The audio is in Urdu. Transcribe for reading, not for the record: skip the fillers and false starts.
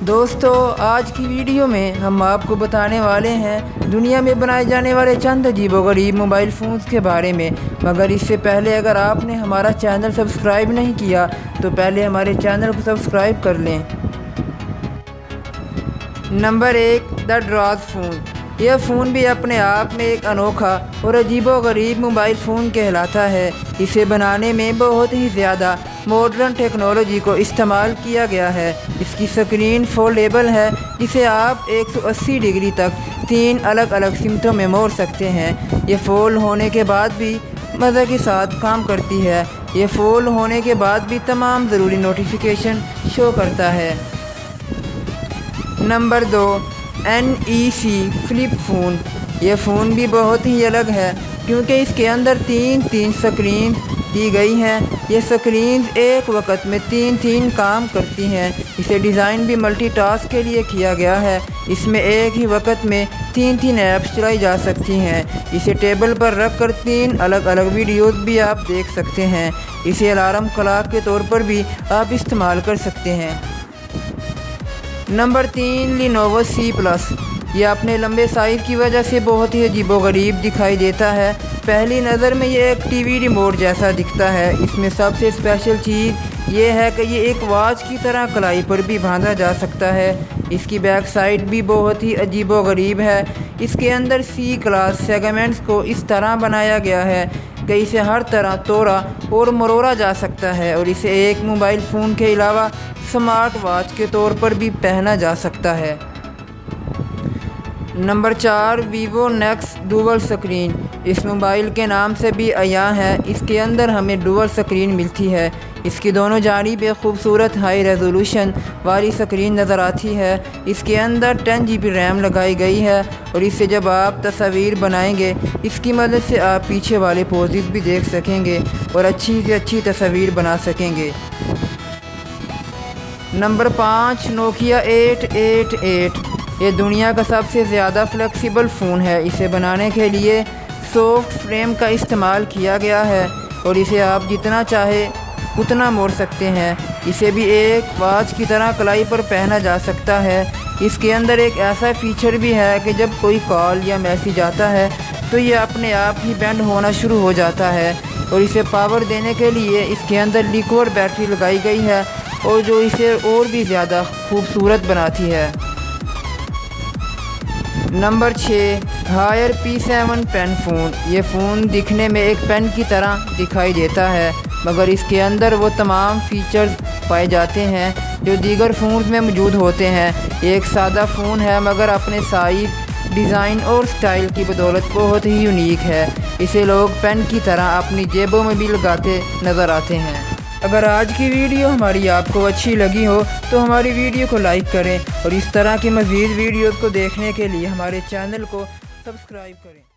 دوستو آج کی ویڈیو میں ہم آپ کو بتانے والے ہیں دنیا میں بنائے جانے والے چند عجیب و غریب موبائل فونز کے بارے میں، مگر اس سے پہلے اگر آپ نے ہمارا چینل سبسکرائب نہیں کیا تو پہلے ہمارے چینل کو سبسکرائب کر لیں۔ نمبر 1، دا ڈراز فون۔ یہ فون بھی اپنے آپ میں ایک انوکھا اور عجیب و غریب موبائل فون کہلاتا ہے۔ اسے بنانے میں بہت ہی زیادہ ماڈرن ٹیکنالوجی کو استعمال کیا گیا ہے۔ اس کی سکرین فولڈیبل ہے جسے آپ 180 ڈگری تک 3 الگ الگ سمتوں میں موڑ سکتے ہیں۔ یہ فولڈ ہونے کے بعد بھی مزے کے ساتھ کام کرتی ہے۔ یہ فولڈ ہونے کے بعد بھی تمام ضروری نوٹیفیکیشن شو کرتا ہے۔ Number 2، NEC flip phone. یہ فون بھی بہت ہی الگ ہے کیونکہ اس کے اندر تین سکرین دی گئی ہیں۔ یہ سکرینز ایک وقت میں تین کام کرتی ہیں۔ اسے ڈیزائن بھی ملٹی ٹاسک کے لیے کیا گیا ہے۔ اس میں ایک ہی وقت میں تین ایپس چلائی جا سکتی ہیں۔ اسے ٹیبل پر رکھ کر 3 الگ الگ ویڈیوز بھی آپ دیکھ سکتے ہیں۔ اسے الارم کلاک کے طور پر بھی آپ استعمال کر سکتے ہیں۔ Number 3، Lenovo C plus. یہ اپنے لمبے سائز کی وجہ سے بہت ہی عجیب و غریب دکھائی دیتا ہے۔ پہلی نظر میں یہ ایک ٹی وی ریموٹ جیسا دکھتا ہے۔ اس میں سب سے اسپیشل چیز یہ ہے کہ یہ ایک واچ کی طرح کلائی پر بھی باندھا جا سکتا ہے۔ اس کی بیک سائڈ بھی بہت ہی عجیب و غریب ہے۔ اس کے اندر C کلاس سیگمنٹس کو اس طرح بنایا گیا ہے کہ اسے ہر طرح توڑا اور مروڑا جا سکتا ہے اور اسے ایک موبائل فون کے علاوہ سمارٹ واچ کے طور پر بھی پہنا جا سکتا ہے۔ Number 4، Vivo NEX dual screen. اس موبائل کے نام سے بھی عیاں ہے، اس کے اندر ہمیں ڈوول سکرین ملتی ہے۔ اس کی دونوں جانب ایک خوبصورت ہائی ریزولوشن والی سکرین نظر آتی ہے۔ اس کے اندر 10 GB ریم لگائی گئی ہے اور اس سے جب آپ تصاویر بنائیں گے اس کی مدد سے آپ پیچھے والے پوزز بھی دیکھ سکیں گے اور اچھی سے اچھی تصاویر بنا سکیں گے۔ Number 5، Nokia 888۔ یہ دنیا کا سب سے زیادہ فلیکسیبل فون ہے۔ اسے بنانے کے لیے سافٹ فریم کا استعمال کیا گیا ہے اور اسے آپ جتنا چاہے اتنا موڑ سکتے ہیں۔ اسے بھی ایک واچ کی طرح کلائی پر پہنا جا سکتا ہے۔ اس کے اندر ایک ایسا فیچر بھی ہے کہ جب کوئی کال یا میسیج آتا ہے تو یہ اپنے آپ ہی بینڈ ہونا شروع ہو جاتا ہے اور اسے پاور دینے کے لیے اس کے اندر لیکوئڈ بیٹری لگائی گئی ہے اور جو اسے اور بھی زیادہ خوبصورت بناتی ہے۔ Number 6، Haier P7 pen phone. یہ فون دکھنے میں ایک پین کی طرح دکھائی دیتا ہے مگر اس کے اندر وہ تمام فیچرز پائے جاتے ہیں جو دیگر فونز میں موجود ہوتے ہیں۔ یہ ایک سادہ فون ہے مگر اپنے سائز، ڈیزائن اور سٹائل کی بدولت بہت ہی یونیک ہے۔ اسے لوگ پین کی طرح اپنی جیبوں میں بھی لگاتے نظر آتے ہیں۔ اگر آج کی ویڈیو ہماری آپ کو اچھی لگی ہو تو ہماری ویڈیو کو لائک کریں اور اس طرح کی مزید ویڈیوز کو دیکھنے کے لیے ہمارے چینل کو سبسکرائب کریں۔